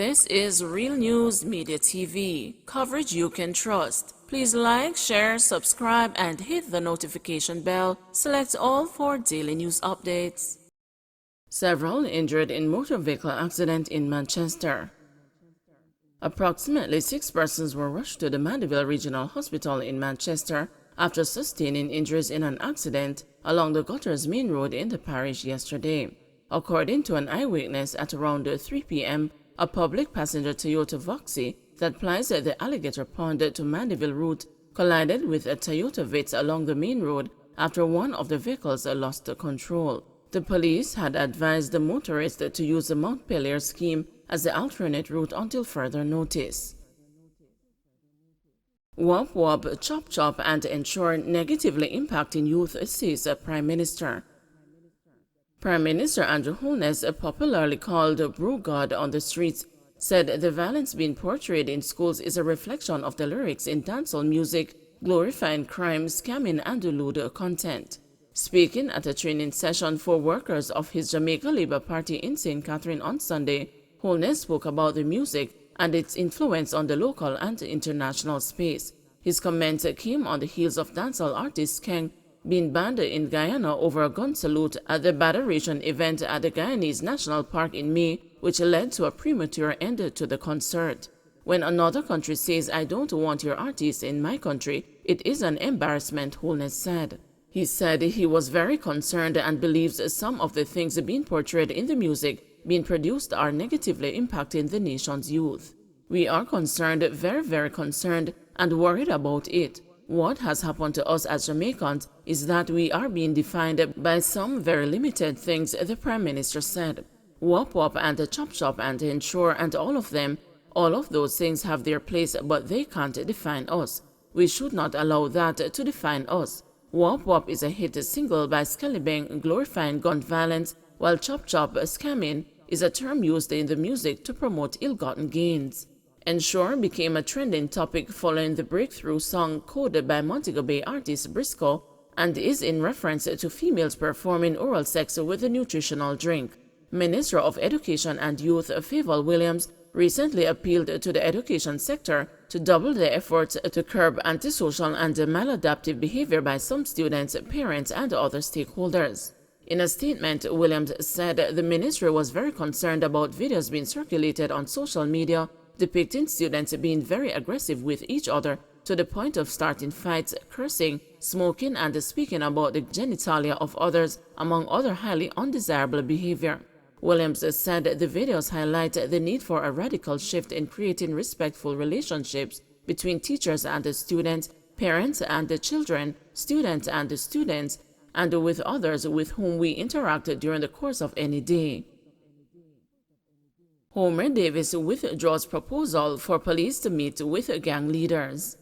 This is Real News Media TV, coverage you can trust. Please like, share, subscribe, and hit the notification bell. Select all for daily news updates. Several injured in motor vehicle accident in Manchester. Approximately 6 persons were rushed to the Mandeville Regional Hospital in Manchester after sustaining injuries in an accident along the Gutters Main Road in the parish yesterday. According to an eyewitness, at around 3 p.m., a public passenger Toyota Voxy that plies the Alligator Pond to Mandeville route collided with a Toyota Vitz along the main road after one of the vehicles lost control. The police had advised the motorists to use the Montpelier scheme as the alternate route until further notice. Wop Wop, Chop Chop and Ensure negatively impacting youth, says Prime Minister. Prime Minister Andrew Holness, popularly called Brew God on the streets, said the violence being portrayed in schools is a reflection of the lyrics in dancehall music glorifying crime, scamming and lewd content. Speaking at a training session for workers of his Jamaica Labour Party in St. Catherine on Sunday, Holness spoke about the music and its influence on the local and international space. His comments came on the heels of dancehall artist Keng being banned in Guyana over a gun salute at the Badaration event at the Guyanese National Park in May, which led to a premature end to the concert. When another country says, "I don't want your artists in my country," it is an embarrassment, Holness said. He said he was very concerned and believes some of the things being portrayed in the music being produced are negatively impacting the nation's youth. We are concerned, very, very concerned, and worried about it. What has happened to us as Jamaicans is that we are being defined by some very limited things, the Prime Minister said. Wop Wop and the Chop Chop and Ensure and all of those things have their place, but they can't define us. We should not allow that to define us. Wop Wop is a hit single by Skellibeng glorifying gun violence, while Chop Chop, scamming, is a term used in the music to promote ill-gotten gains. Ensure became a trending topic following the breakthrough song Code by Montego Bay artist Briscoe and is in reference to females performing oral sex with a nutritional drink. Minister of Education and Youth Favour Williams recently appealed to the education sector to double the efforts to curb antisocial and maladaptive behavior by some students, parents, and other stakeholders. In a statement, Williams said the ministry was very concerned about videos being circulated on social media depicting students being very aggressive with each other to the point of starting fights, cursing, smoking, and speaking about the genitalia of others, among other highly undesirable behavior. Williams said the videos highlight the need for a radical shift in creating respectful relationships between teachers and the students, parents and the children, students and the students, and with others with whom we interact during the course of any day. Homer Davis withdraws proposal for police to meet with gang leaders.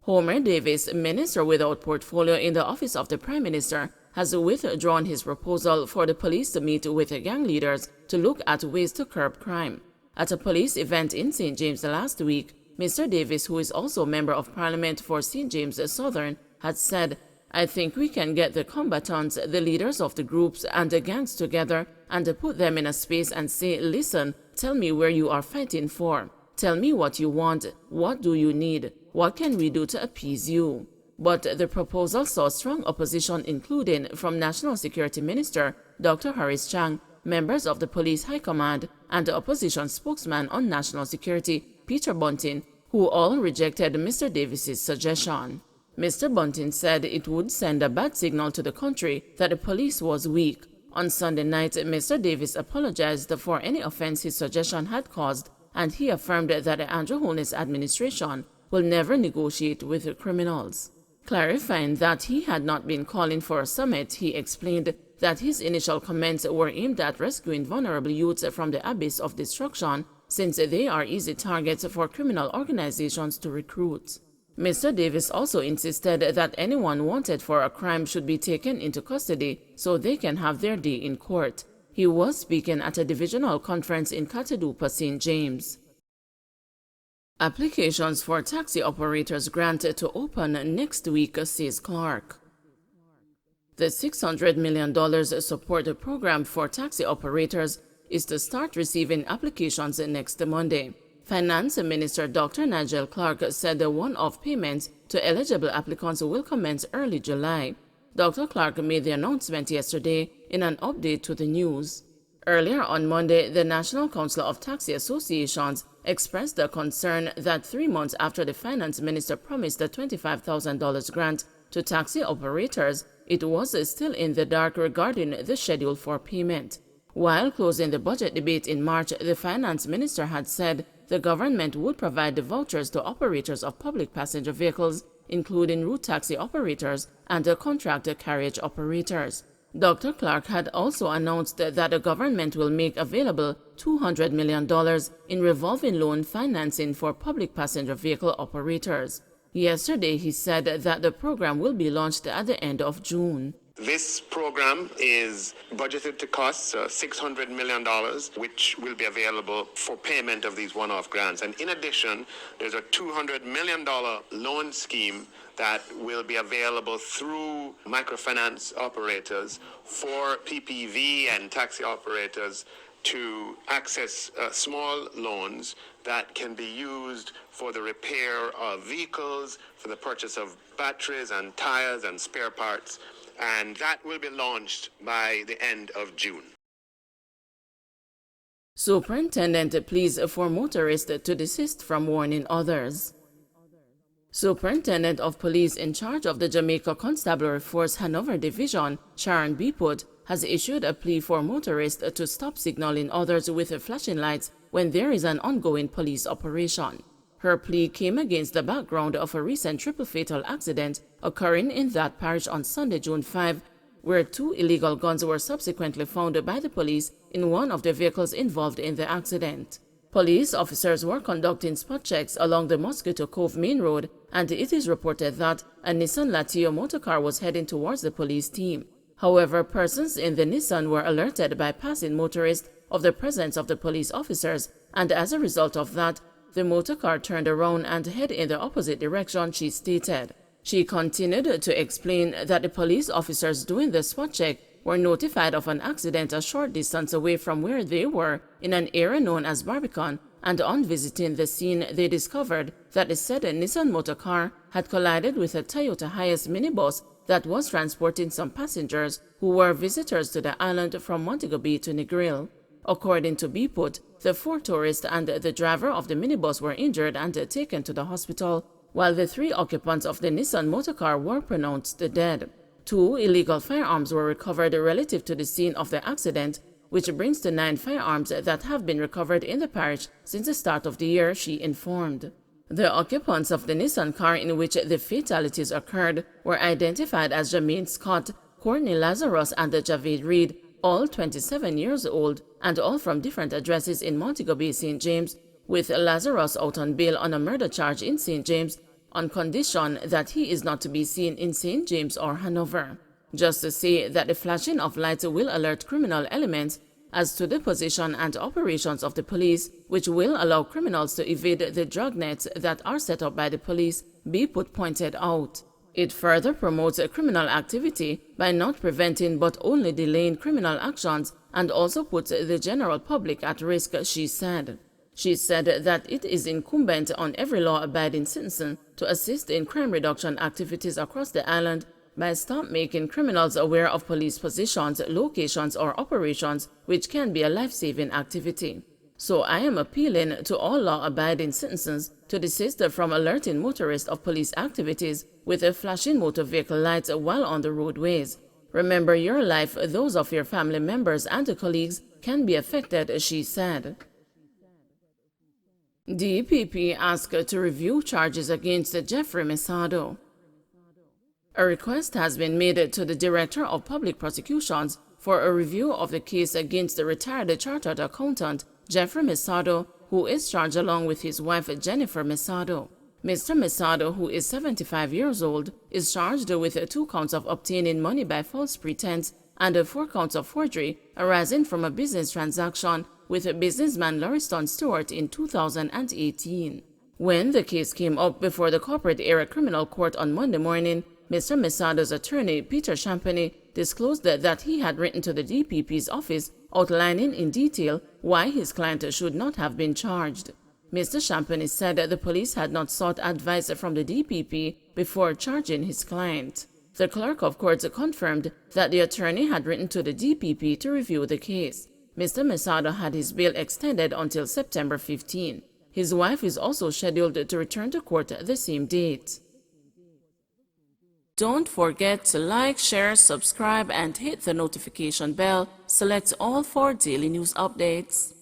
Homer Davis, minister without portfolio in the office of the Prime Minister, has withdrawn his proposal for the police to meet with gang leaders to look at ways to curb crime. At a police event in St. James last week, Mr. Davis, who is also Member of Parliament for St. James Southern, had said, "I think we can get the combatants, the leaders of the groups and the gangs together and put them in a space and say, listen, tell me where you are fighting for. Tell me what you want. What do you need? What can we do to appease you?" But the proposal saw strong opposition, including from National Security Minister Dr. Horace Chang, members of the Police High Command, and the opposition spokesman on national security, Peter Bunting, who all rejected Mr. Davis's suggestion. Mr. Bunting said it would send a bad signal to the country that the police was weak. On Sunday night, Mr. Davis apologized for any offense his suggestion had caused, and he affirmed that the Andrew Holness administration will never negotiate with criminals. Clarifying that he had not been calling for a summit, he explained that his initial comments were aimed at rescuing vulnerable youths from the abyss of destruction, since they are easy targets for criminal organizations to recruit. Mr. Davis also insisted that anyone wanted for a crime should be taken into custody so they can have their day in court. He was speaking at a divisional conference in Catadupa, St. James. Applications for taxi operators granted to open next week, says Clark. The $600 million support program for taxi operators is to start receiving applications next Monday. Finance Minister Dr. Nigel Clark said the one-off payments to eligible applicants will commence early July. Dr. Clark made the announcement yesterday in an update to the news. Earlier on Monday, the National Council of Taxi Associations expressed a concern that 3 months after the finance minister promised a $25,000 grant to taxi operators, it was still in the dark regarding the schedule for payment. While closing the budget debate in March, the finance minister had said the government would provide the vouchers to operators of public passenger vehicles, including route taxi operators and contract carriage operators. Dr. Clark had also announced that the government will make available $200 million in revolving loan financing for public passenger vehicle operators. Yesterday, he said that the program will be launched at the end of June. This program is budgeted to cost $600 million, which will be available for payment of these one-off grants. And in addition, there's a $200 million loan scheme that will be available through microfinance operators for PPV and taxi operators to access small loans that can be used for the repair of vehicles, for the purchase of batteries and tires and spare parts. And that will be launched by the end of June. Superintendent pleads for motorists to desist from warning others. Superintendent of Police in charge of the Jamaica Constabulary Force Hanover Division, Sharon Beeput, has issued a plea for motorists to stop signaling others with flashing lights when there is an ongoing police operation. Her plea came against the background of a recent triple fatal accident occurring in that parish on Sunday, June 5, where 2 illegal guns were subsequently found by the police in one of the vehicles involved in the accident. Police officers were conducting spot checks along the Mosquito Cove Main Road, and it is reported that a Nissan Latio motorcar was heading towards the police team. However, persons in the Nissan were alerted by passing motorists of the presence of the police officers, and as a result of that, the motorcar turned around and headed in the opposite direction, she stated. She continued to explain that the police officers doing the spot check were notified of an accident a short distance away from where they were in an area known as Barbican, and on visiting the scene, they discovered that the said Nissan motorcar had collided with a Toyota Hiace minibus that was transporting some passengers who were visitors to the island from Montego Bay to Negril. According to Beeput, the 4 tourists and the driver of the minibus were injured and taken to the hospital, while the 3 occupants of the Nissan motorcar were pronounced dead. 2 illegal firearms were recovered relative to the scene of the accident, which brings to 9 firearms that have been recovered in the parish since the start of the year, she informed. The occupants of the Nissan car in which the fatalities occurred were identified as Jermaine Scott, Courtney Lazarus, and Javed Reed, all 27 years old, and all from different addresses in Montego Bay, St. James, with Lazarus out on bail on a murder charge in St. James, on condition that he is not to be seen in St. James or Hanover. Just to say that the flashing of lights will alert criminal elements as to the position and operations of the police, which will allow criminals to evade the drug nets that are set up by the police, Beeput pointed out. It further promotes criminal activity by not preventing but only delaying criminal actions, and also puts the general public at risk, she said. She said that it is incumbent on every law-abiding citizen to assist in crime reduction activities across the island by stop making criminals aware of police positions, locations, or operations, which can be a life-saving activity. So I am appealing to all law-abiding citizens to desist from alerting motorists of police activities with flashing motor vehicle lights while on the roadways. Remember, your life, those of your family members and colleagues can be affected, she said. DPP asked to review charges against Jeffrey Mesado. A request has been made to the Director of Public Prosecutions for a review of the case against the retired chartered accountant Jeffrey Mesado, who is charged along with his wife Jennifer Mesado. Mr. Mesado, who is 75 years old, is charged with 2 counts of obtaining money by false pretense and 4 counts of forgery arising from a business transaction with businessman Lauriston Stewart in 2018. When the case came up before the Corporate Area Criminal Court on Monday morning, Mr. Mesado's attorney, Peter Champagny, disclosed that he had written to the DPP's office outlining in detail why his client should not have been charged. Mr. Champagny said that the police had not sought advice from the DPP before charging his client. The clerk of court confirmed that the attorney had written to the DPP to review the case. Mr. Mesado had his bail extended until September 15. His wife is also scheduled to return to court the same date. Don't forget to like, share, subscribe, and hit the notification bell. Select all for daily news updates.